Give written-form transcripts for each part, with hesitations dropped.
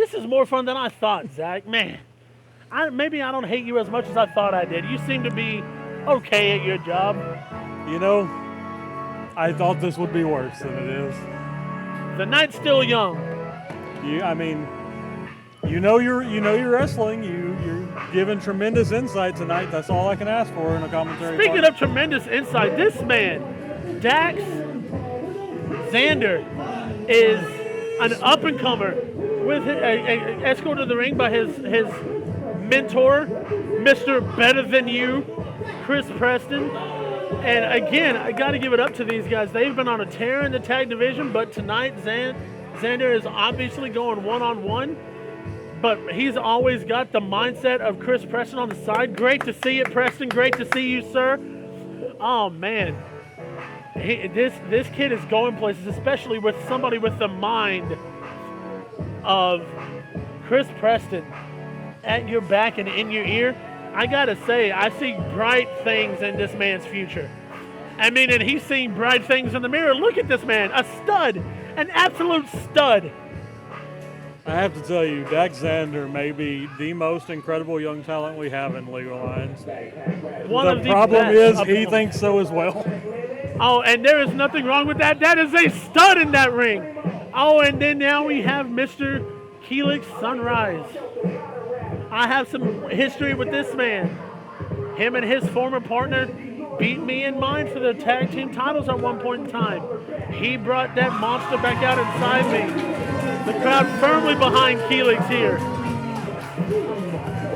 This is more fun than I thought, Zach. Man, maybe I don't hate you as much as I thought I did. You seem to be okay at your job. You know, I thought this would be worse than it is. The night's still young. I mean, you know you're wrestling. You're giving tremendous insight tonight. That's all I can ask for in a commentary. Speaking of tremendous insight, this man, Dax Xander, is an up-and-comer with escorted to the ring by his mentor, Mr. Better Than You, Chris Preston. And again, I got to give it up to these guys. They've been on a tear in the tag division, but tonight Xander is obviously going one-on-one. But he's always got the mindset of Chris Preston on the side. Great to see it, Preston. Great to see you, sir. Oh, man. This kid is going places, especially with somebody with the mind of Chris Preston at your back and in your ear. I got to say, I see bright things in this man's future. I mean, and he's seeing bright things in the mirror. Look at this man, a stud, an absolute stud. I have to tell you, Dax Xander may be the most incredible young talent we have in League of Lions. The problem is he thinks so as well. Oh, and there is nothing wrong with that. That is a stud in that ring. Oh, and then now we have Mr. Kelixx Sunrise. I have some history with this man. Him and his former partner beat me and mine for the tag team titles at one point in time. He brought that monster back out inside me. The crowd firmly behind Kelixx here.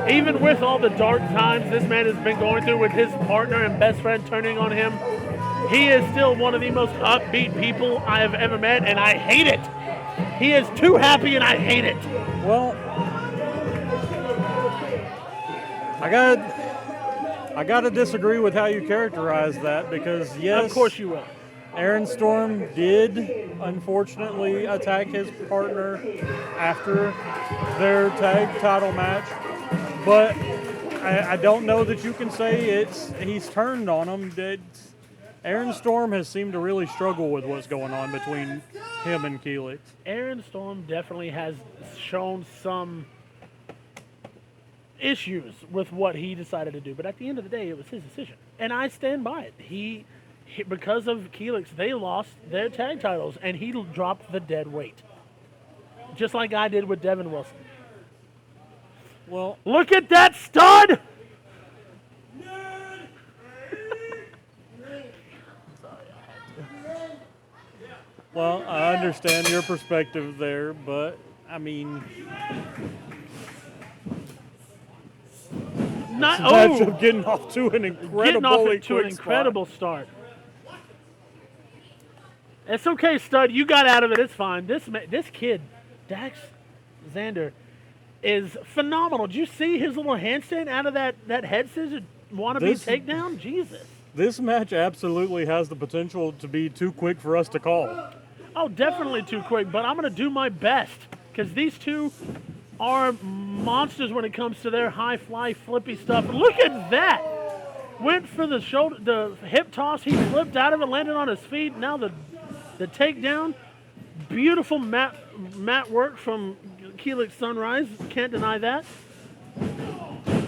Even with all the dark times this man has been going through with his partner and best friend turning on him, he is still one of the most upbeat people I have ever met, and I hate it. He is too happy, and I hate it. Well, I got to disagree with how you characterize that because, yes, of course you will. Aaron Storm did, unfortunately, attack his partner after their tag title match, but I don't know that you can say he's turned on him. Aaron Storm has seemed to really struggle with what's going on between him and Kelixx. Aaron Storm definitely has shown some issues with what he decided to do, but at the end of the day, it was his decision, and I stand by it. Because of Kelixx, they lost their tag titles, and he dropped the dead weight, just like I did with Devin Wilson. Well, look at that stud! Well, I understand your perspective there, but I mean, getting off to an incredible start. It's okay, stud. You got out of it. It's fine. This kid, Dax Xander, is phenomenal. Did you see his little handstand out of that head scissor wannabe takedown? Jesus. This match absolutely has the potential to be too quick for us to call. Oh, definitely too quick, but I'm going to do my best because these two are monsters when it comes to their high fly flippy stuff. Look at that. Went for the hip toss. He flipped out of it, landed on his feet. Now the takedown. Beautiful mat work from Kelixx Sunrise. Can't deny that.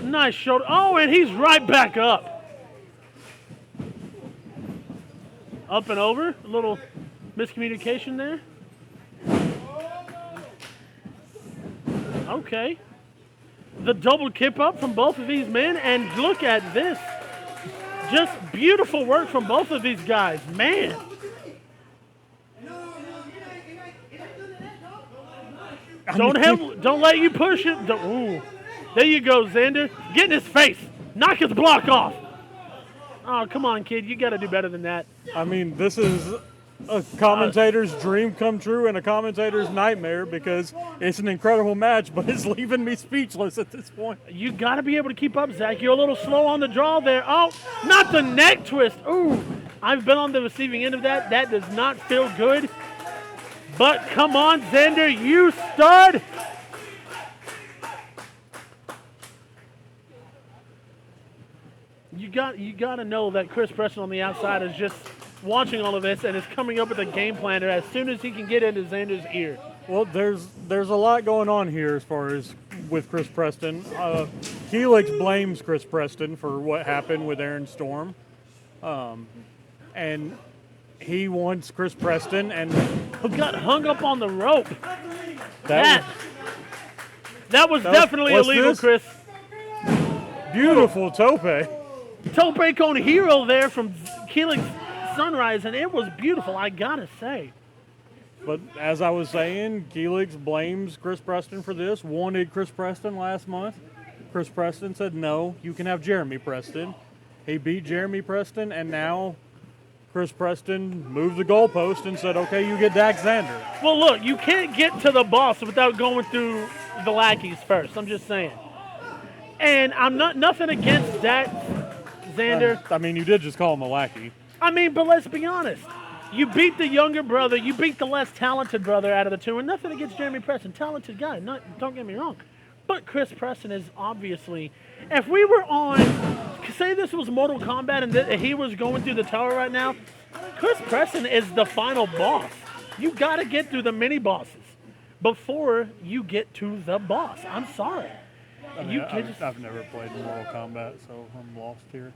Nice shoulder. Oh, and he's right back up. Up and over. A little miscommunication there. Okay. The double kip up from both of these men, and look at this. Just beautiful work from both of these guys. Man. Don't let you push it. Ooh. There you go, Xander. Get in his face. Knock his block off. Oh, come on, kid. You got to do better than that. I mean, this is a commentator's dream come true and a commentator's nightmare because it's an incredible match, but it's leaving me speechless at this point. You got to be able to keep up, Zach. You're a little slow on the draw there. Oh, not the neck twist. Ooh, I've been on the receiving end of that. That does not feel good. But come on, Xander, you stud. You got to know that Chris Preston on the outside is just watching all of this and is coming up with a game plan as soon as he can get into Xander's ear. Well, there's a lot going on here as far as with Chris Preston. Kelixx blames Chris Preston for what happened with Aaron Storm, and he wants Chris Preston and Who got hung up on the rope. that That was definitely what's illegal, this? Chris. was beautiful tope. Tope Con Hero there from Kelixx Sunrise, and it was beautiful, I gotta say. But as I was saying, Kelixx blames Chris Preston for this. Wanted Chris Preston last month. Chris Preston said, no, you can have Jeremy Preston. He beat Jeremy Preston, and now Chris Preston moved the goalpost and said, okay, you get Dax Xander. Well, look, you can't get to the boss without going through the lackeys first. I'm just saying. And I'm not nothing against Dax Xander. I mean, you did just call him a lackey. I mean, but let's be honest. You beat the younger brother. You beat the less talented brother out of the two. And nothing against Jeremy Preston. Talented guy. Don't get me wrong. But Chris Preston is obviously... If we were on... Say this was Mortal Kombat and he was going through the tower right now. Chris Preston is the final boss. You got to get through the mini-bosses before you get to the boss. I'm sorry. I mean, I've never played Mortal Kombat, so I'm lost here.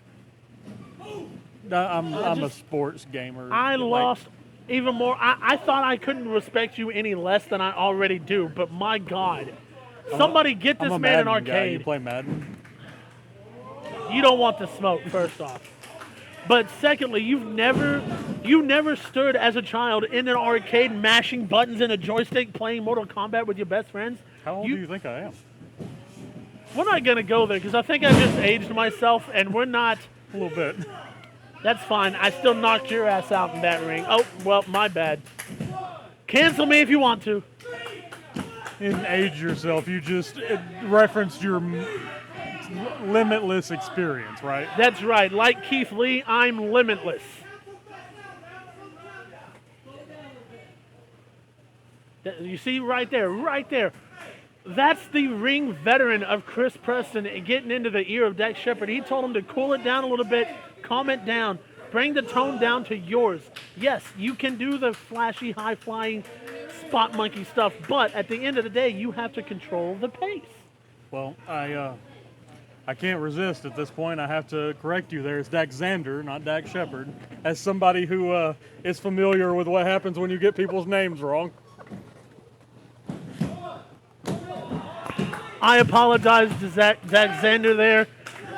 I'm a sports gamer. I lost even more. I thought I couldn't respect you any less than I already do, but my God. Somebody get this man an arcade. Guy. You play Madden? You don't want the smoke, first off. But secondly, you never stood as a child in an arcade mashing buttons in a joystick playing Mortal Kombat with your best friends. How old do you think I am? We're not going to go there because I think I just aged myself, and we're not. A little bit. That's fine. I still knocked your ass out in that ring. Oh, well, my bad. Cancel me if you want to. You didn't age yourself. You just referenced your limitless experience, right? That's right. Like Keith Lee, I'm limitless. You see right there. That's the ring veteran of Chris Preston getting into the ear of Dax Shepard. He told him to cool it down a little bit, calm it down, bring the tone down to yours. Yes, you can do the flashy, high-flying, spot monkey stuff, but at the end of the day, you have to control the pace. Well, I can't resist at this point. I have to correct you there. It's Dax Xander, not Dax Shepard. As somebody who is familiar with what happens when you get people's names wrong. I apologize to Dax Xander there.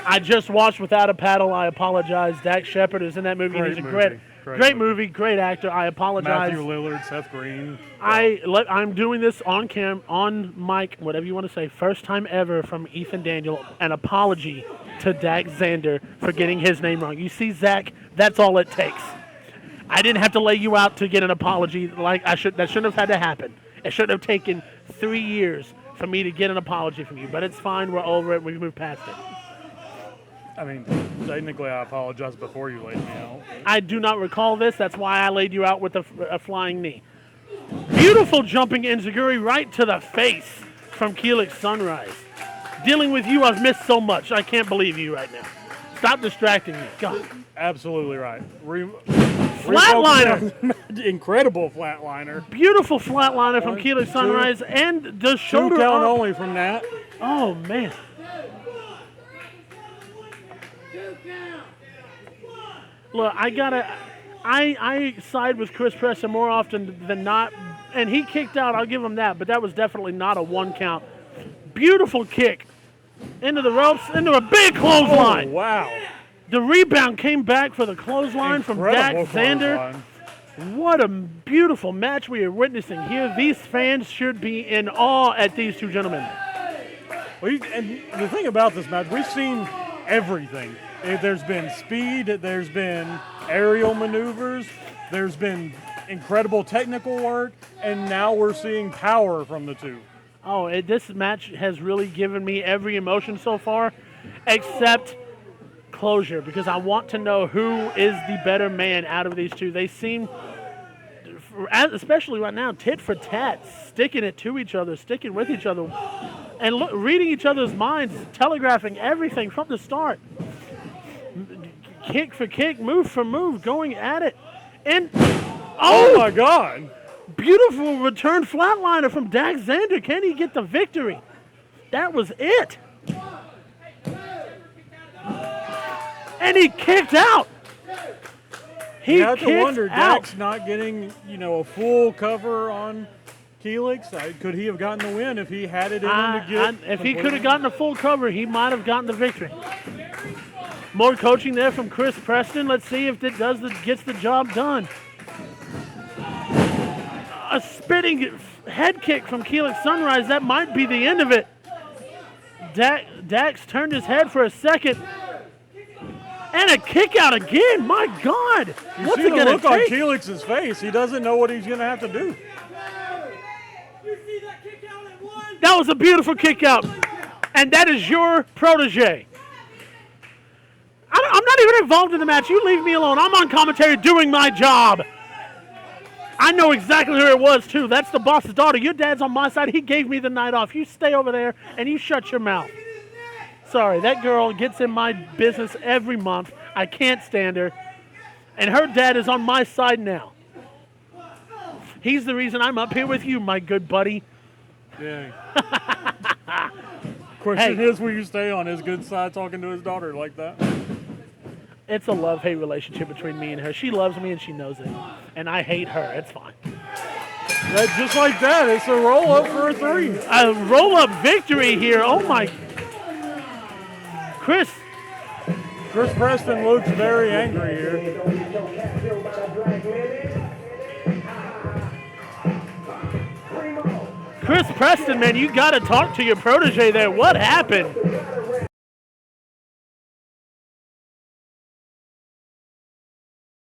I just watched Without a Paddle. I apologize. Dax Shepard is in that movie. He's a great movie, great actor. I apologize. Matthew Lillard, Seth Green. I'm doing this on mic, whatever you want to say. First time ever from Ethan Daniel. An apology to Dax Xander for getting his name wrong. You see, Zach, that's all it takes. I didn't have to lay you out to get an apology like I should. That shouldn't have had to happen. It shouldn't have taken 3 years for me to get an apology from you. But it's fine. We're over it. We've moved past it. I mean, technically, I apologize before you laid me out. I do not recall this. That's why I laid you out with a flying knee. Beautiful jumping enziguri right to the face from Kelixx Sunrise. Dealing with you, I've missed so much. I can't believe you right now. Stop distracting me. God. Absolutely right. Flatliner. Incredible flatliner. Beautiful flatliner from Kelixx Sunrise. And the shoulder 2 count up. only from that. Oh, man. Look, I side with Chris Preston more often than not, and he kicked out, I'll give him that, but that was definitely not a 1 count. Beautiful kick into the ropes, into a big clothesline. Oh, wow. The rebound came back for the clothesline from Dax Xander. What a beautiful match we are witnessing here. These fans should be in awe at these two gentlemen. And the thing about this match, we've seen everything. There's been speed, there's been aerial maneuvers, there's been incredible technical work, and now we're seeing power from the two. Oh, this match has really given me every emotion so far, except closure, because I want to know who is the better man out of these two. They seem, especially right now, tit for tat, sticking it to each other, sticking with each other, and reading each other's minds, telegraphing everything from the start. Kick for kick, move for move, going at it. And oh my God! Beautiful return flatliner from Xander. Can he get the victory? That was it. And he kicked out. You have to wonder, Dax not getting, a full cover on Kelixx. Could he have gotten the win if he had it in him to get? If he could have gotten a full cover, he might have gotten the victory. More coaching there from Chris Preston. Let's see if it gets the job done. A spinning head kick from Kelixx Sunrise. That might be the end of it. Dax turned his head for a second. And a kick out again. My God. What's it going to take? On Kelix's face. He doesn't know what he's going to have to do. That was a beautiful kick out. And that is your protege. I'm not even involved in the match. You leave me alone. I'm on commentary doing my job. I know exactly who it was, too. That's the boss's daughter. Your dad's on my side. He gave me the night off. You stay over there and you shut your mouth. Sorry, that girl gets in my business every month. I can't stand her. And her dad is on my side now. He's the reason I'm up here with you, my good buddy. Yeah. Question is, will you stay on his good side talking to his daughter like that? It's a love-hate relationship between me and her. She loves me and she knows it. And I hate her. It's fine. Just like that, it's a roll-up for a 3. A roll-up victory here. Oh, my. Chris Preston looks very angry here. Chris Preston, man, you got to talk to your protege there. What happened?